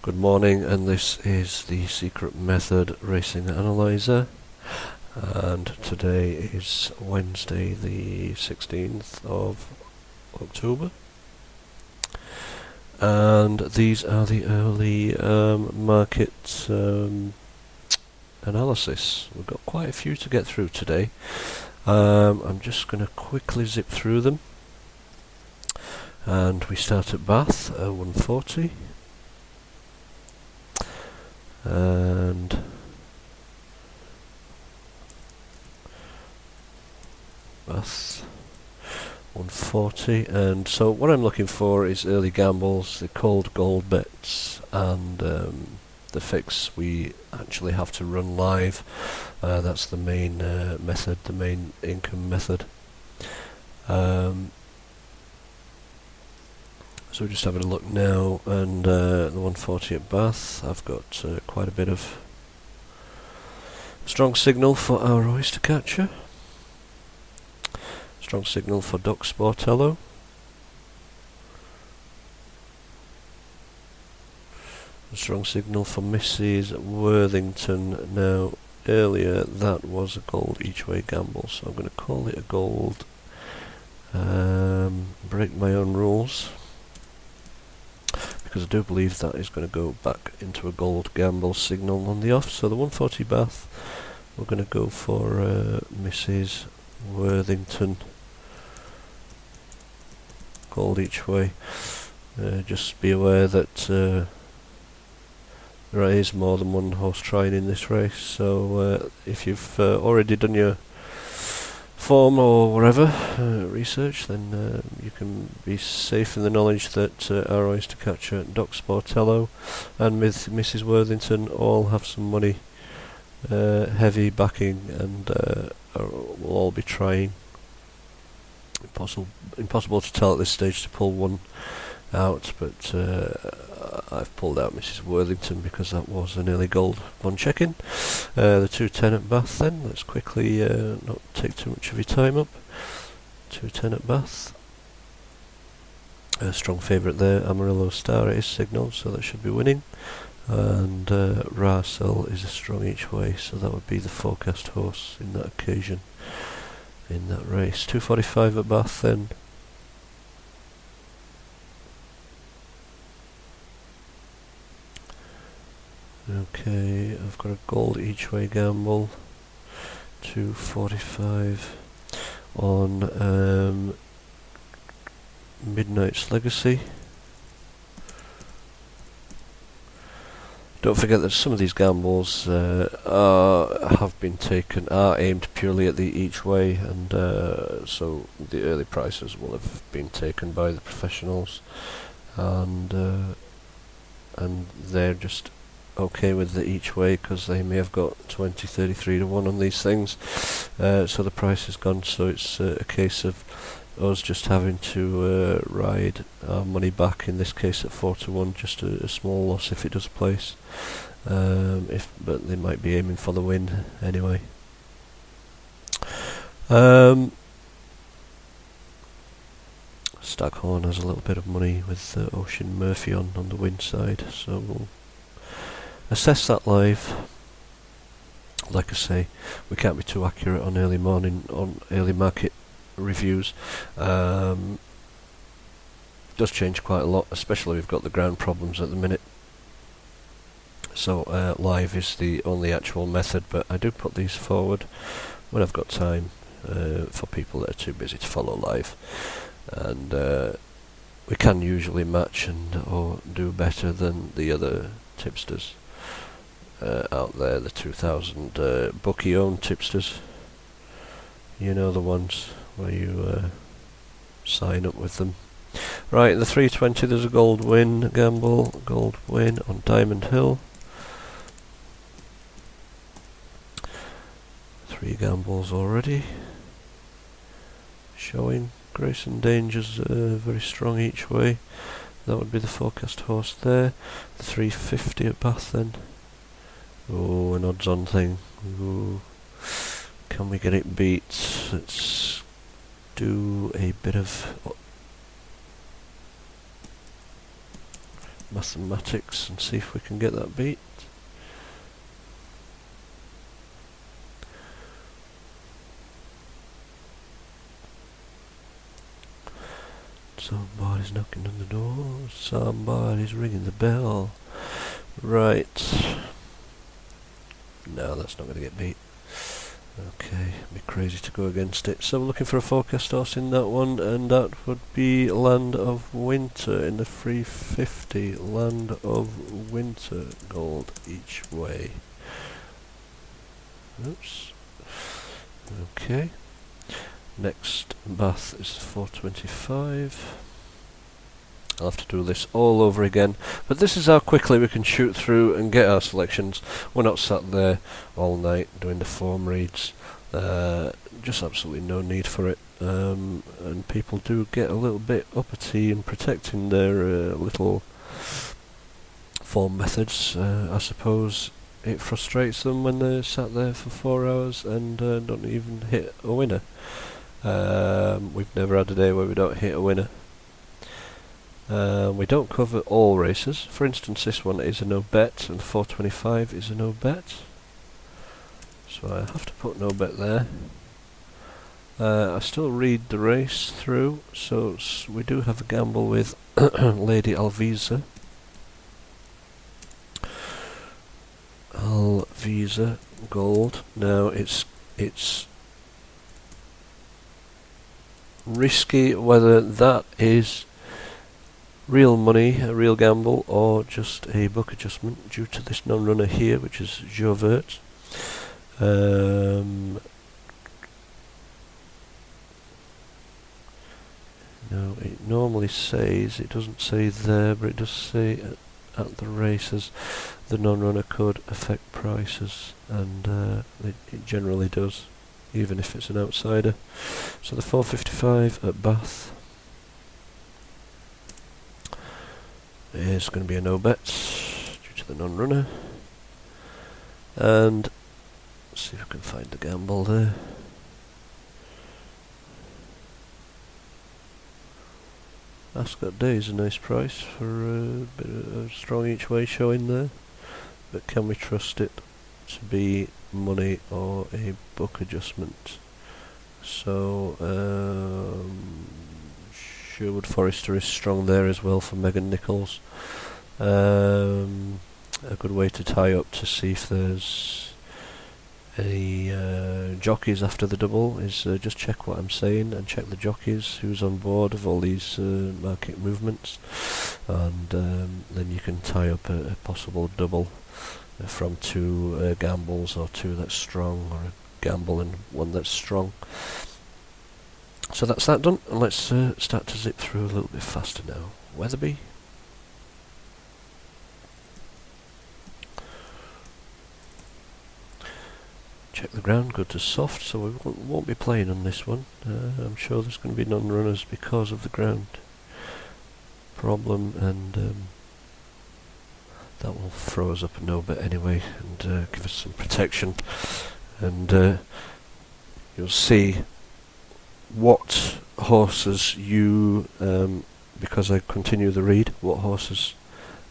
Good morning, and this is the Secret Method Racing Analyzer, and today is Wednesday the 16th of October, and these are the early market analysis. We've got quite a few to get through today. I'm just going to quickly zip through them, and we start at Bath 140. And Bath 140, and so what I'm looking for is early gambles, the cold gold bets, and the fix we actually have to run live. That's the main method, the main income method. So we're just having a look now, and the 140 at Bath, I've got quite a bit of strong signal for our oyster catcher, strong signal for Duck Sportello, a strong signal for Mrs. Worthington. Now earlier that was a gold each way gamble, so I'm going to call it a gold, break my own rules, because I do believe that is going to go back into a gold gamble signal on the off. So the 140 Bath, we're going to go for Mrs. Worthington, gold each way. Just be aware that there is more than one horse trying in this race, so if you've already done your form or whatever research, then you can be safe in the knowledge that our oyster catcher, Duck Sportello, and Mrs. Worthington all have some money, heavy backing, and will all be trying. Impossible to tell at this stage to pull one out, but I've pulled out Mrs. Worthington because that was an early gold on check-in. The 210 at Bath then, let's quickly not take too much of your time up. 210 at Bath. A strong favourite there, Amarillo Star is signal, so that should be winning. And Racel is a strong each way, so that would be the forecast horse in that occasion, in that race. 245 at Bath then. Okay, I've got a gold each way gamble, 245 on Midnight's Legacy. Don't forget that some of these gambles have been taken, are aimed purely at the each way, and so the early prices will have been taken by the professionals, and they're just okay with the each way because they may have got 20, 33 to 1 on these things, so the price is gone. So it's a case of us just having to ride our money back, in this case at 4 to 1, just a small loss if it does place, but they might be aiming for the win anyway. Staghorn has a little bit of money with Ocean Murphy on the win side, so we'll assess that live. Like I say, we can't be too accurate on early market reviews. Does change quite a lot, especially we've got the ground problems at the minute. So live is the only actual method, but I do put these forward when I've got time for people that are too busy to follow live, and we can usually match or do better than the other tipsters out there, the 2000 bookie owned tipsters. You know, the ones where you sign up with them. Right, the 320, there's a gold win gamble, gold win on Diamond Hill. 3 gambles already showing. Grayson Danger's very strong each way. That would be the forecast horse there. The 350 at Bath then. Oh, an odds on thing. Ooh. Can we get it beat? Let's do a bit of mathematics and see if we can get that beat. Somebody's knocking on the door, somebody's ringing the bell. Right. No, that's not going to get beat. Okay, it'd be crazy to go against it. So we're looking for a forecast horse in that one, and that would be Land of Winter in the 350. Land of Winter, gold each way. Oops. Okay. Next Bath is 425. I'll have to do this all over again, but this is how quickly we can shoot through and get our selections. We're not sat there all night doing the form reads. Just absolutely no need for it. And people do get a little bit uppity in protecting their little form methods. I suppose it frustrates them when they're sat there for 4 hours and don't even hit a winner. We've never had a day where we don't hit a winner. We don't cover all races. For instance, this one is a no bet, and 425 is a no bet. So I have to put no bet there. I still read the race through, so we do have a gamble with Lady Alvisa. Alvisa gold. Now it's risky whether that is real money, a real gamble, or just a book adjustment due to this non-runner here, which is Jovert. No, it normally says, it doesn't say there, but it does say at the races the non-runner could affect prices, and it generally does, even if it's an outsider. So the 455 at Bath is going to be a no bet due to the non-runner, and let's see if I can find the gamble there. Ascot Day is a nice price for a bit of a strong each way showing there, but can we trust it to be money or a book adjustment? So Sherwood Forester is strong there as well for Megan Nichols. A good way to tie up to see if there's any jockeys after the double is just check what I'm saying and check the jockeys, who's on board of all these market movements, and then you can tie up a possible double from two gambles, or two that's strong, or a gamble and one that's strong. So that's that done, and let's start to zip through a little bit faster now. Weatherby. Check the ground, go to soft, so we won't be playing on this one. I'm sure there's going to be non-runners because of the ground problem, and that will throw us up a no bet anyway, and give us some protection. And you'll see what horses you, because I continue the read, what horses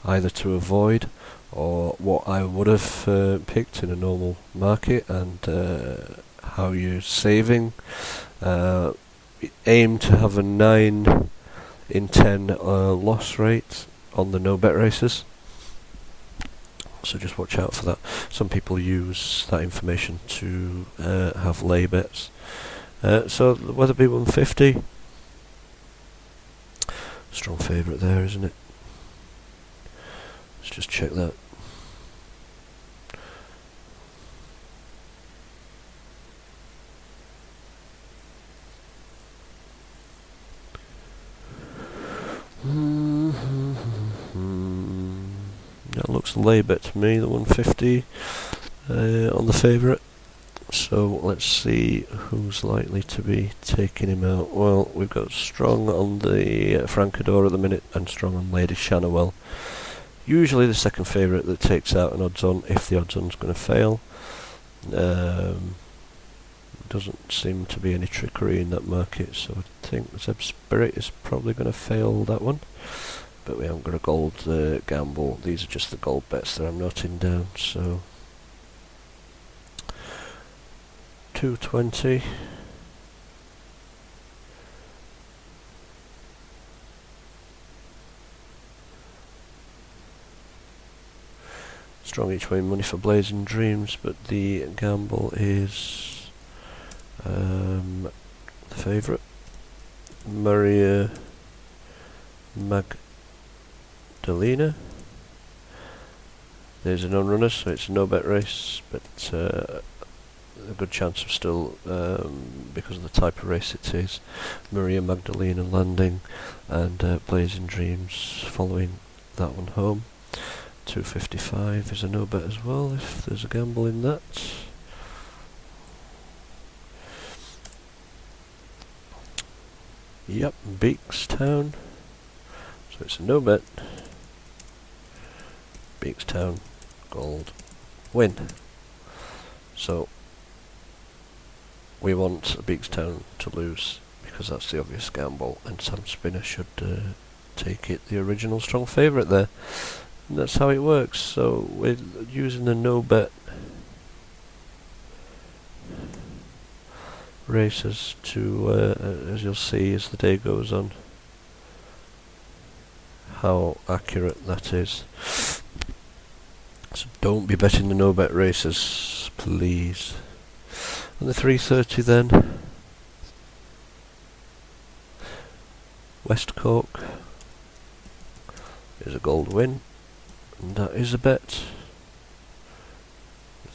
either to avoid, or what I would have picked in a normal market, and how you're saving. Aim to have a 9 in 10 loss rate on the no bet races, so just watch out for that. Some people use that information to have lay bets. So the Weatherby 150, strong favourite there, isn't it? Let's just check that. That looks a lay bet to me, the 150 on the favourite. So let's see who's likely to be taking him out. Well, we've got strong on the Francador at the minute, and strong on Lady Shanawell. Usually the second favourite that takes out an odds on, if the odds on's going to fail. Doesn't seem to be any trickery in that market, so I think Zeb Spirit is probably going to fail that one. but we haven't got a gold gamble. These are just the gold bets that I'm noting down. So 220. Strong each way money for Blazing Dreams, but the gamble is the favourite, Maria Magdalena. There's an unrunner, so it's a no-bet race, but a good chance of still, because of the type of race it is, Maria Magdalena landing and Blazing Dreams following that one home. 255 is a no-bet as well, if there's a gamble in that. Yep, Beakstown. So it's a no-bet. Beakstown, gold, win. So we want Beakstown to lose, because that's the obvious gamble, and Sam Spinner should take it, the original strong favourite there. And that's how it works. So we're using the no-bet races to, as you'll see as the day goes on, how accurate that is. So don't be betting the no-bet races, please. And the 330 then, West Cork is a gold win, and that is a bet.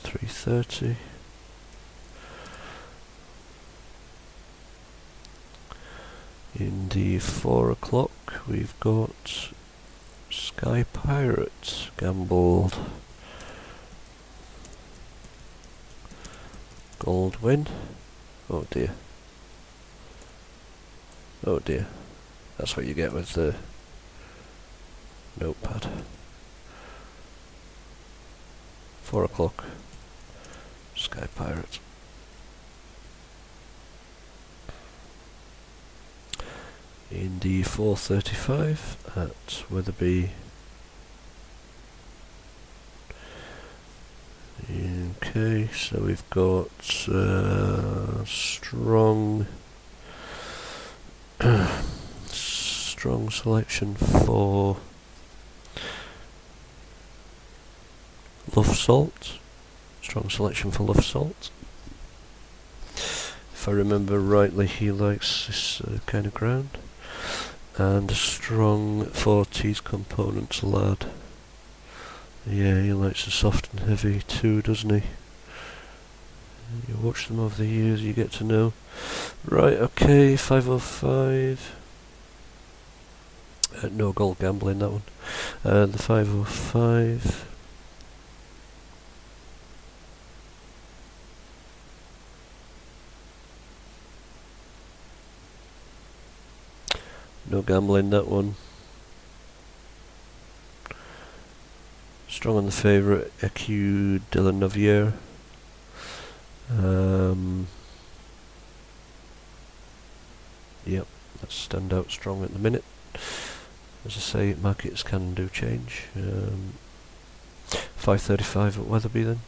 330. In the 4 o'clock we've got Sky Pirate gambled, gold win. Oh dear. Oh dear. That's what you get with the notepad. 4 o'clock, Sky Pirate. In the 4:35 at Wetherby. Okay, so we've got strong strong selection for Love Salt. Strong selection for Love Salt. If I remember rightly, he likes this kind of ground. And a strong 40s components lad. Yeah, he likes the soft and heavy too, doesn't he? You watch them over the years, you get to know. Right, okay, 505. No gold gambling, that one. The 505. No gambling, that one. Strong on the favourite, EQ de la Noviere. Yep, that's stand out strong at the minute. As I say, markets can do change. 535 at Wetherby then.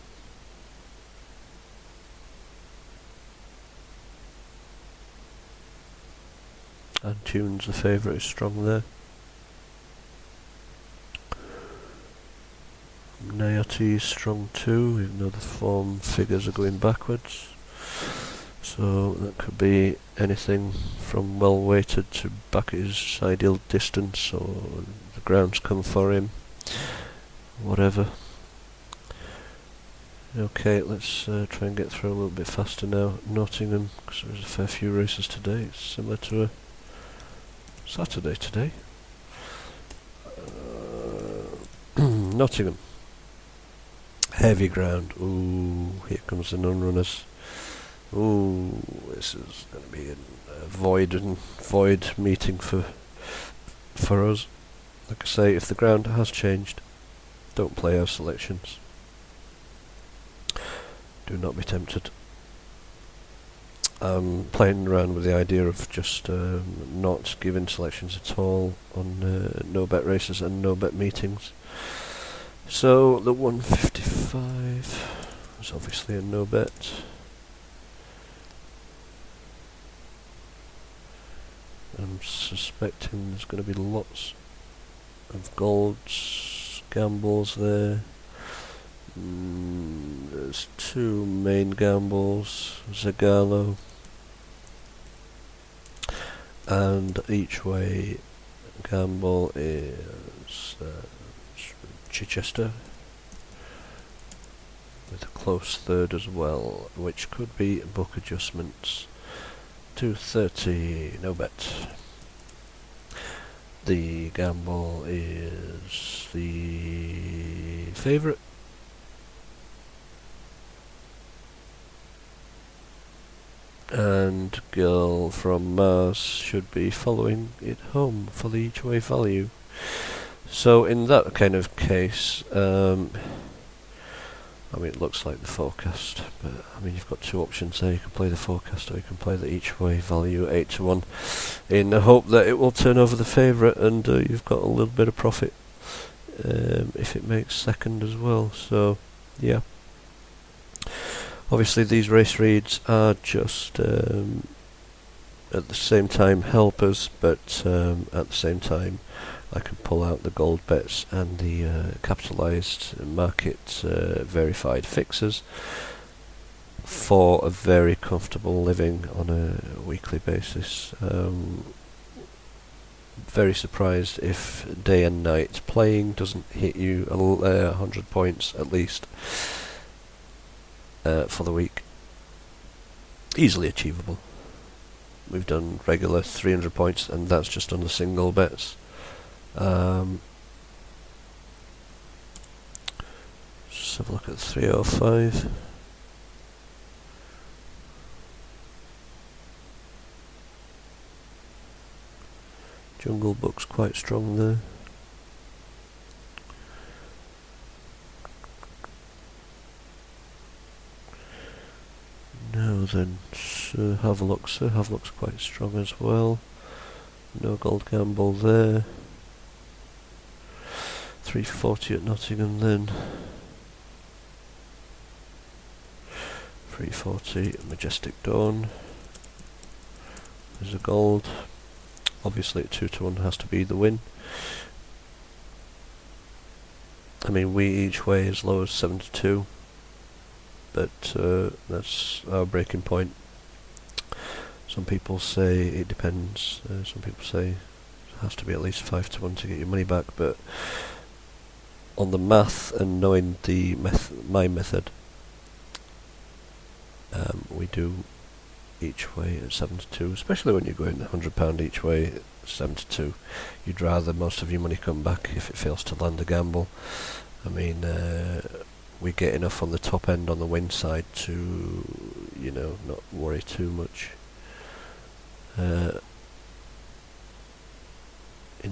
And Tunes, the favourite, is strong there. Nayati is strong too, even though the form figures are going backwards. So that could be anything from well weighted to back at his ideal distance, or the ground's come for him. Whatever. Okay, let's try and get through a little bit faster now. Nottingham, because there's a fair few races today. It's similar to a Saturday today. Nottingham. Heavy ground. Ooh, here comes the non-runners. Ooh, this is going to be a void meeting for us. Like I say, if the ground has changed, don't play our selections. Do not be tempted. I'm playing around with the idea of just not giving selections at all on no bet races and no bet meetings. So the 155 is obviously a no bet. I'm suspecting there's going to be lots of golds, gambles there. There's two main gambles, Zagallo, and each way gamble is Chichester, with a close third as well, which could be book adjustments. 230, no bet. The gamble is the favourite. And Girl from Mars should be following it home for the each way value. So in that kind of case, I mean, it looks like the forecast, but I mean, you've got two options there. You can play the forecast, or you can play the each way value 8-1, in the hope that it will turn over the favourite, and you've got a little bit of profit if it makes second as well. So, yeah. Obviously, these race reads are just at the same time helpers, but at the same time, I can pull out the gold bets and the capitalised market verified fixes for a very comfortable living on a weekly basis. Very surprised if day and night playing doesn't hit you 100 points at least for the week. Easily achievable. We've done regular 300 points, and that's just on the single bets. Just have a look at 305. Jungle Book's quite strong there. Now then, Sir Havelock. Sir Havelock's quite strong as well. No gold gamble there. 340 at Nottingham then. 340 at Majestic Dawn. There's a gold. Obviously at 2-1 has to be the win. I mean, we each way as low as 7-2. But that's our breaking point. Some people say it depends. Some people say it has to be at least 5-1 to get your money back. But on the math and knowing the my method, we do each way at 7-2, especially when you're going £100 each way at 7-2. You'd rather most of your money come back if it fails to land a gamble. I mean, we get enough on the top end on the win side to, you know, not worry too much in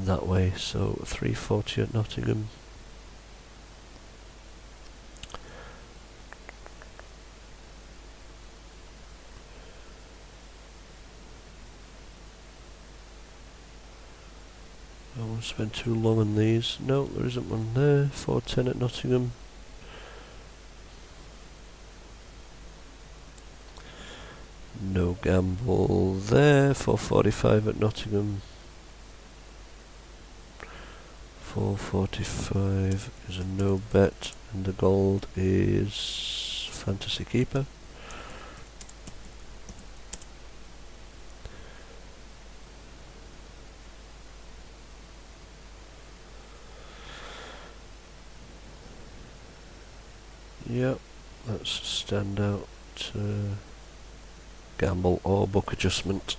that way. So 340 at Nottingham. I won't spend too long on these. No, there isn't one there. 410 at Nottingham. No gamble there. 445 at Nottingham. 445 is a no bet, and the gold is Fantasy Keeper. Yep, that's standout gamble or book adjustment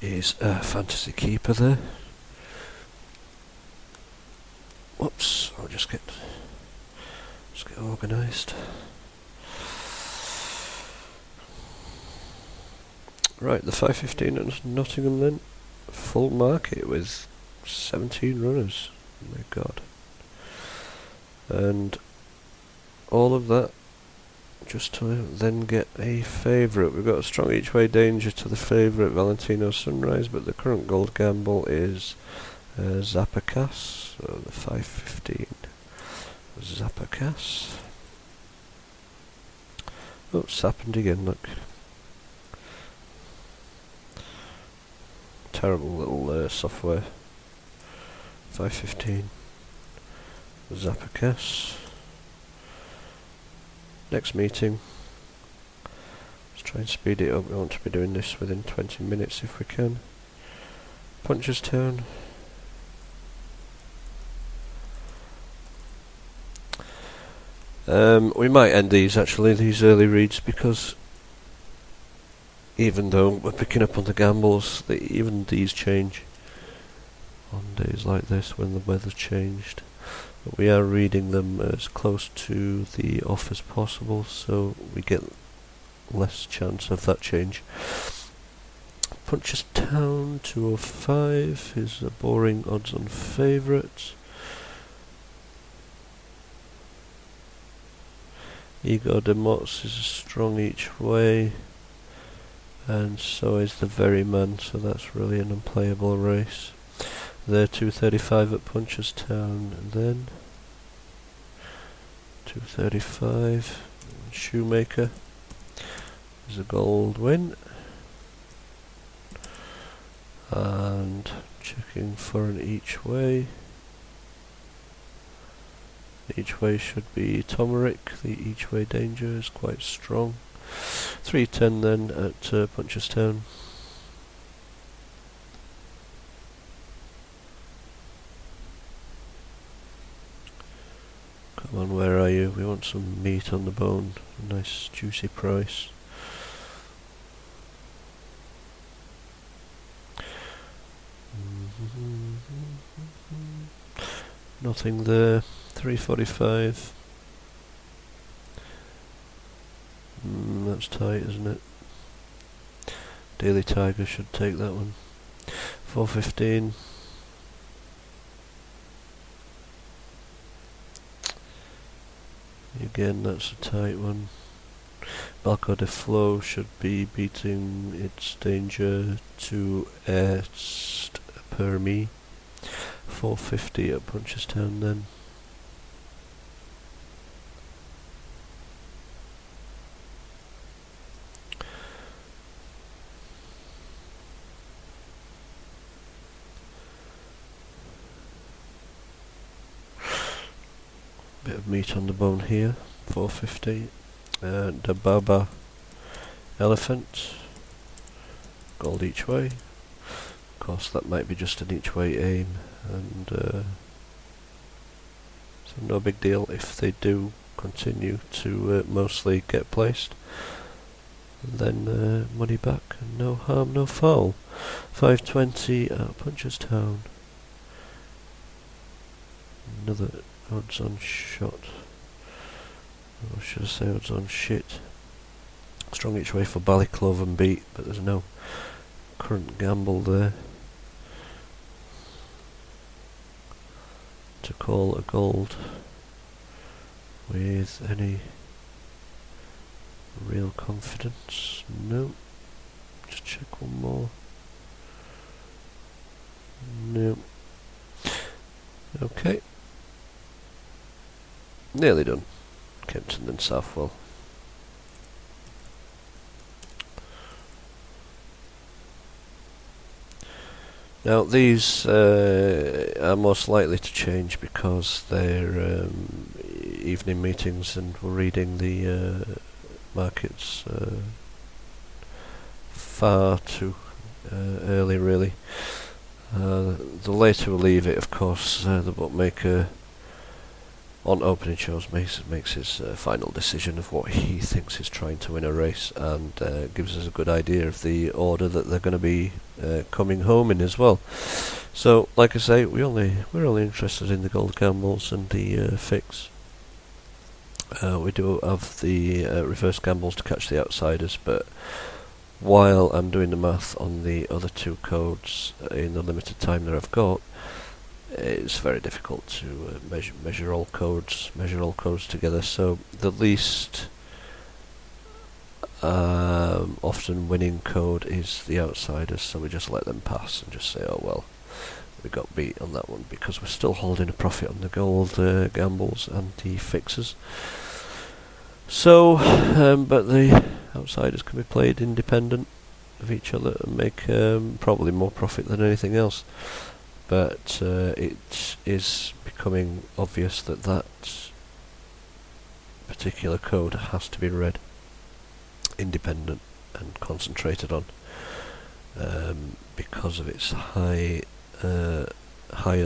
is a Fantasy Keeper there. Whoops, I'll just get organised. Right, the 515 at Nottingham then. Full market with 17 runners. Oh my god. And all of that just to then get a favourite. We've got a strong each way danger to the favourite Valentino Sunrise, but the current gold gamble is Zappakas, so the 5.15 Zappakas. Oh, it's happened again, look. Terrible little software. 5.15 Zappakas. Next meeting. Let's try and speed it up. We want to be doing this within 20 minutes if we can. Punchestown. We might end these early reads, because even though we're picking up on the gambles, even these change on days like this when the weather's changed. But we are reading them as close to the off as possible, so we get less chance of that change. Punchestown 205 is a boring odds on favourite. Igor de Mots is a strong each way, and so is the Very Man, so that's really an unplayable race. They're 235 at Punchestown, and then 235 Shoemaker is a gold win, and checking for an each way. Each way should be Tomeric. The each way danger is quite strong. 310 then at Punchestown. Come on, where are you? We want some meat on the bone. A nice juicy price. Nothing there. 345. That's tight, isn't it? Daily Tiger should take that one. 415. Again, that's a tight one. Balco de Flow should be beating its danger to Est Permis. 450 at Punchestown then. Bit of meat on the bone here. 450. Dababa Elephant. Gold each way. Of course, that might be just an each way aim, and so no big deal if they do continue to mostly get placed. And then money back, and no harm, no foul. 520 at Punchestown. Another odds on shot. Or should I say odds on shit? Strong each way for Ballycloven beat, but there's no current gamble there to call a gold with any real confidence. No. Just check one more. No. Okay. Nearly done. Kempton and Southwell. Now these are most likely to change because they're evening meetings, and we're reading the markets far too early, really. The later we leave it, of course, the bookmaker on opening shows makes his final decision of what he thinks is trying to win a race, and gives us a good idea of the order that they're going to be coming home in as well. So, like I say, we're only interested in the gold gambles and the fix. We do have the reverse gambles to catch the outsiders, but while I'm doing the math on the other two codes in the limited time that I've got, it's very difficult to measure all codes together. So the least often winning code is the outsiders, so we just let them pass and just say, oh well, we got beat on that one, because we're still holding a profit on the gold gambles and the fixes. So, but the outsiders can be played independent of each other and make probably more profit than anything else. But it is becoming obvious that that particular code has to be read independent and concentrated on, because of its higher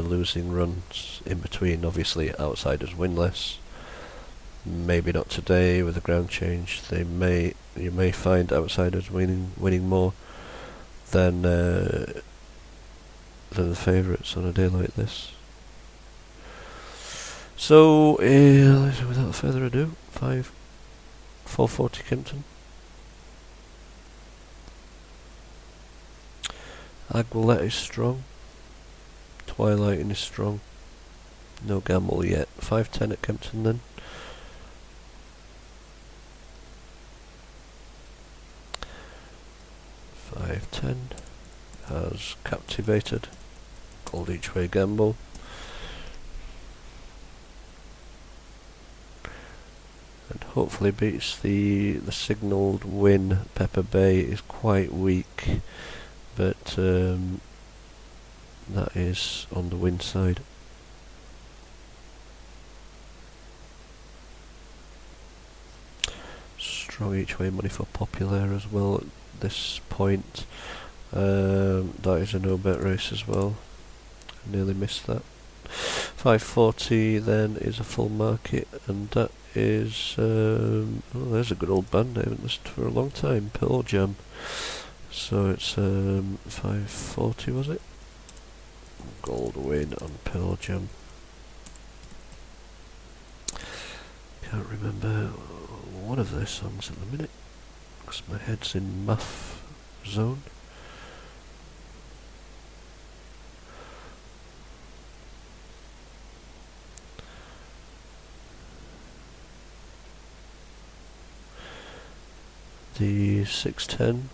losing runs in between. Obviously, outsiders win less. Maybe not today with the ground change. You may find outsiders winning more than the favourites on a day like this. So, without further ado, 440 Kimpton. Aguilette is strong. Twilighting is strong. No gamble yet. 510 at Kempton then. .510 has captivated. Called each way gamble. And hopefully beats the signalled win. Pepper Bay is quite weak, but that is on the win side. Strong each way money for Popular as well at this point. That is a no bet race as well. Nearly missed that. 540 then is a full market, and that is there's a good old band I haven't listened to for a long time, Pearl Jam. So it's 540, was it? Gold win on Pearl Jam. Can't remember one of their songs at the minute, because my head's in muff zone. The 610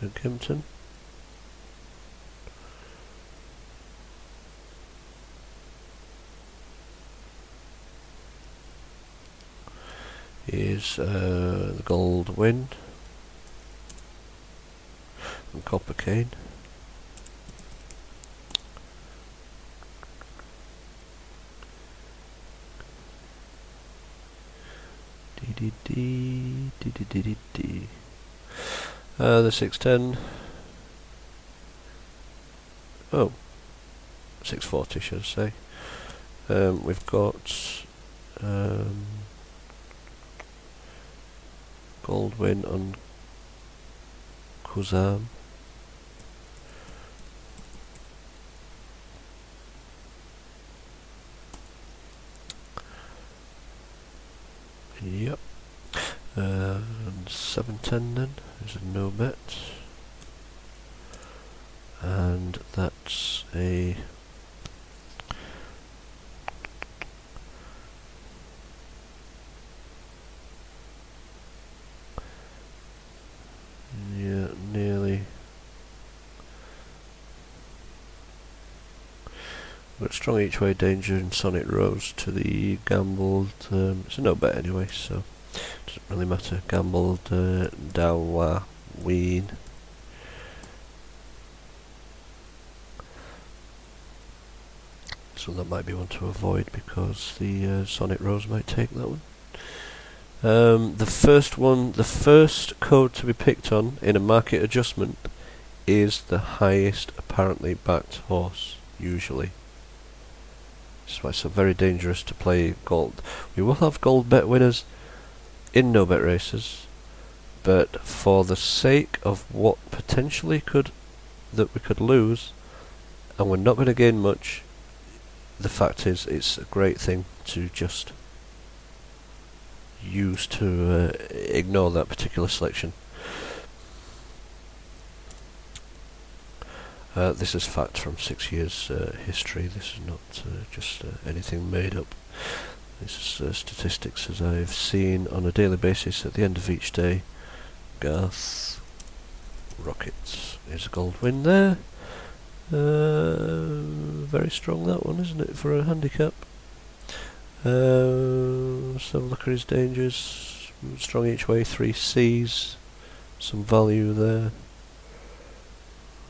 at Kempton. Is the Gold Win and Copper Cane. The 610. Oh, 640 should I say. We've got Gold Win on Kuzam. Yep. And 710 then is a no bet. And that's a nearly. But strong each way danger and Sonic Rose to the gambled. It's a no bet anyway, so doesn't really matter. Gambled Dawa Ween. So that might be one to avoid because the Sonic Rose might take that one. The first code to be picked on in a market adjustment is the highest apparently backed horse, usually. That's why it's so very dangerous to play gold. We will have gold bet winners in no bet races, but for the sake of what potentially that we could lose, and we're not going to gain much, the fact is it's a great thing to just use to ignore that particular selection. This is fact from 6 years history. This is not just anything made up. This is statistics as I've seen on a daily basis at the end of each day Garth Rockets is a gold win there. Very strong that one, isn't it, for a handicap? Let's have a look at his dangers. Strong each way, 3 C's. Some value there.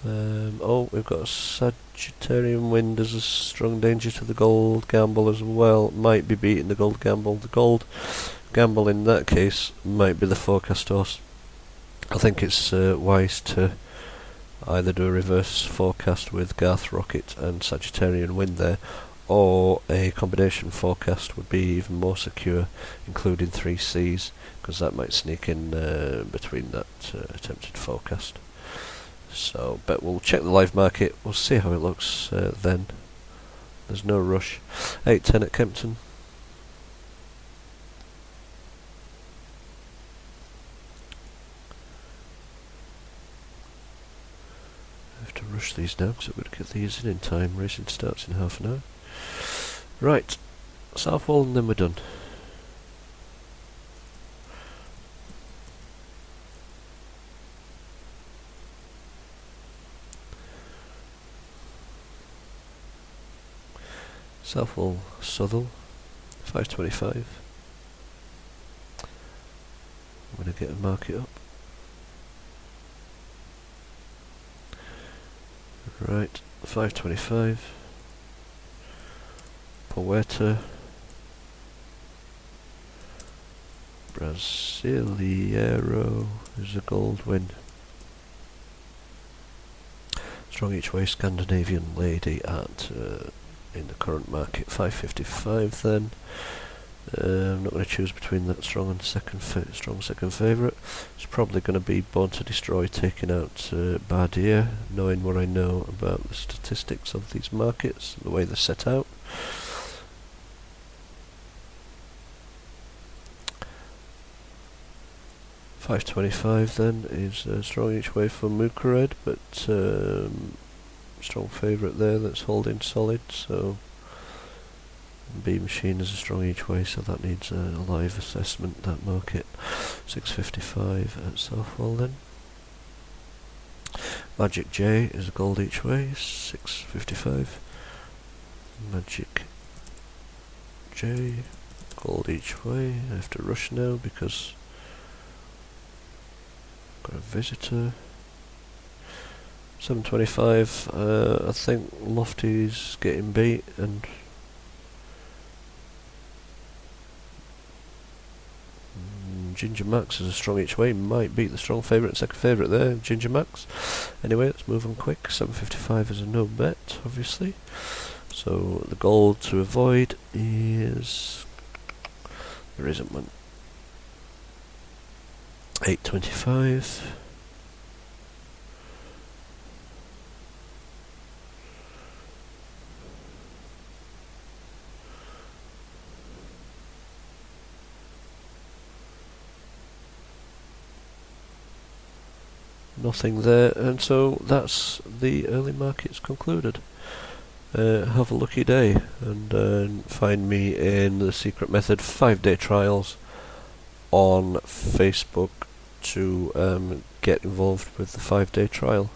We've got a Sagittarian Wind as a strong danger to the Gold Gamble as well. Might be beating the Gold Gamble. The Gold Gamble in that case might be the forecast horse. I think it's wise to either do a reverse forecast with Garth Rocket and Sagittarian Wind there, or a combination forecast would be even more secure, including 3 C's, because that might sneak in between that attempted forecast. So, but we'll check the live market, we'll see how it looks then. There's no rush. 8-10 at Kempton. To rush these now because we're going to get these in time. Racing starts in half an hour. Right, Southwell and then we're done. Southwell Southall, 525. I'm going to get a market up. Right, 525. Poeta. Brasileiro is a gold win. Strong each way Scandinavian Lady at in the current market 555 then. I'm not going to choose between that strong and strong second favourite. It's probably going to be Born to Destroy taking out Bardier, knowing what I know about the statistics of these markets, the way they're set out. $5.25 then is strong each way for Mukared, but strong favourite there that's holding solid, so B Machine is a strong each way, so that needs a live assessment, that market. 655 at Southwell then. Magic J is a gold each way, 655. Magic J, gold each way. I have to rush now because I've got a visitor. 725, I think Lofty's getting beat, and Ginger Max is a strong each way, might beat the strong favourite and second favourite there, Ginger Max. Anyway, let's move on quick. 755 is a no bet, obviously. So the gold to avoid is... there isn't one. 825. Nothing there, and so that's the early markets concluded. Have a lucky day, and find me in the Secret Method 5-day trials on Facebook to get involved with the 5-day trial.